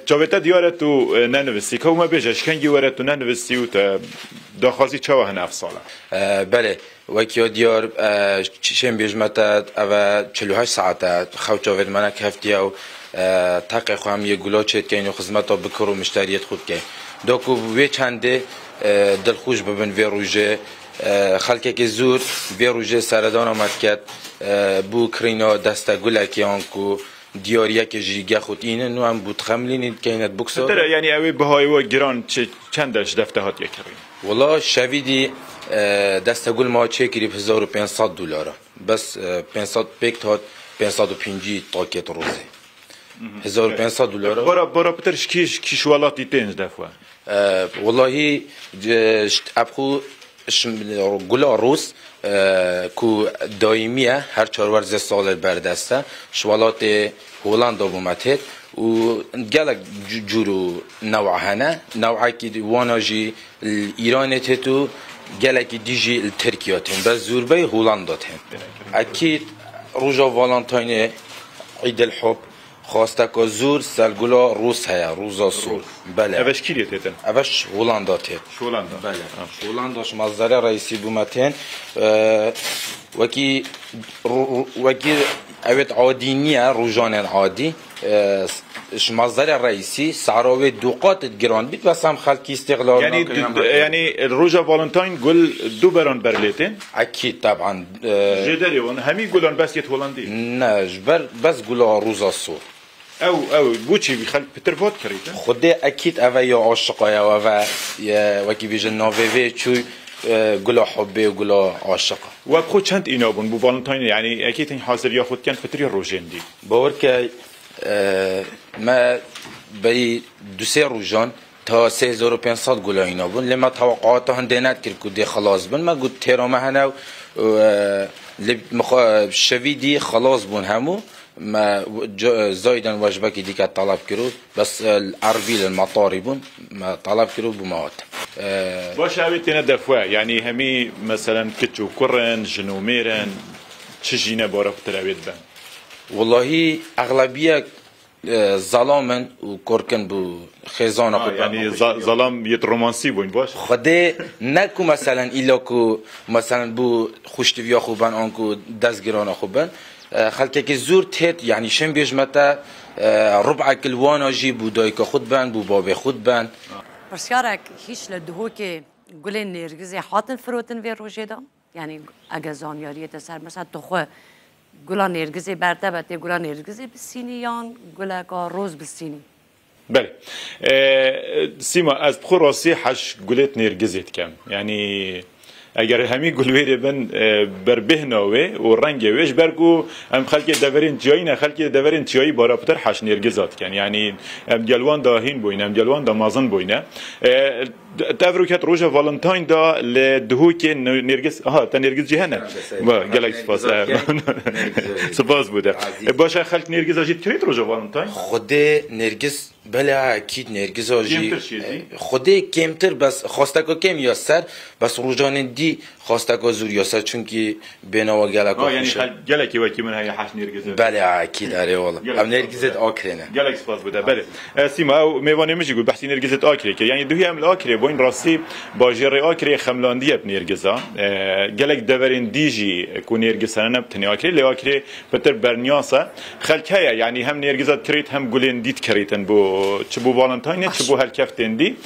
جاویتا دیارت تو ننویسی که ما بیشش کنگی ورد تو ننویسی و تا داخازی چه واه نفس ساله بله وکی دیار چشم بیشمتت او 48 ساعت خو جاوید منک هفتی او تاقی خواهم یه گلا چید که اینو خدمت بکر و مشتریت خود که داکو وی چنده دلخوش ببن وی روژه خلکه که زور وی روژه سردان آمد کرد بو کرینا دسته گله که آنکو دیاریه که جیگه خود اینه نو هم بود خملینید که اینت بکسا یعنی اوی بهای و گران چندش دفته هات یکرین والله شویدی دسته گل ما چه کریب $1500 بس 500 پیکت هات 550 تاکت روزه $1500 برا بترش کیش والاتی تنج دفعه والله ابخو گلا روز کو دائمیه هر 4 ورزه سال بردسته شوالات هولندا بومته و گلک جورو نوع هنه نوعی که واناجی ایران تتو گلک دیجی ترکیه تن بس زوربه هولندا تن اکید روزا والنتاین عید الحب خواسته که زور سلگولا روز هیا روزا سور بله اوش کیه تتن اوش هولندا تن هولندا بله هولنداش مصدر رئیسی بومتن وکی اوت عادی نیه روزان عادی اش مصدر رئیسی سعراوی دوقات گران بیت بس هم خلکی استقلال یعنی روزا والنتاین گل دو بران برلیتن اکید طبعا جدری اون همی گلان بس یت هولندی نه بس گلا روزا سور او بوچی بخل پتر فوت کریده خود اکید اوه یا عاشقای اوه وکی بیجن ناوه چوی گلا حبه و گلا عاشق و بخود چند اینا بون بو والنتاین یعنی اکید این حاضر یا خود کن پتری روزندی باور که ما بی 2-3 روزان تا 3500 گلا اینا بون لما توقعات هندینات کرد که دی خلاص بون ما گفت ترامه هنو شویدی خلاص بون همو ما زايدا واجبك ديك طلب كيلو بس العربي المطاري بون ما طلب كيلو بمواد باش هاويتنا دفوا يعني همي مثلا كتشو كرن جنوميرن تشجينا بورا بتراويت بان والله اغلبيه ظلامن وكركن بو خزانه يعني ظلام يت رومانسي بون باش خدي نكو مثلا الا كو مثلا بو خوشتويا خوبن انكو دزگران خوبن خلکه که زور تیت یعنی شم بیجمتا ربع کلوانا جی بودای که خود بند بو باب خود بند پرسیارک هیچ لدهو که گل نرگزی حاتن فروتن وی روژه دا یعنی اگه زانیاریت سر مثلا تو خو گلا نرگزی برده بده گلا نرگزی بسینی یان گلا که روز بسینی بله سیما از بخور راستی حش گلت نرگزیت کم یعنی اگر همی گلویره بن بر بهناوه و رنگ ویش برگو هم خلک دورین جایی نه خلک دورین جایی بارابتر حش نرگزات کن یعنی هم جلوان دا هین بوینه هم جلوان دا مازن بوینه تفرو کت روزا والنتاین دا لدهو که نرگز تا نرگز جهنه با گلک سپاس سپاس بوده باشه خلک نرگز آجید کرید روزا والنتاین خود نرگز بله اکید نرگز آجی خود کمتر بس خواسته که کم یاسر بس روزان دی خواسته که زور یاسر چون که بنا و گلک یعنی گلکی وکی من های حش نرگزه بله اکید اره والا هم نرگزت آکرینه گلک سپاس بوده بله سیما او میوانه میشه گفت بحثی نرگزت آکره که یعنی دوی هم آکره با این راستی با جری آکره خملاندی اب نرگزا گلک دورین دیجی کو نرگزانه نبتنی آکره لی آکره بتر برنیاسه خلکه یعنی هم نرگزات کرید هم گلین دیت کریتن بو چه بو والنتاین چه بو هر کفتندی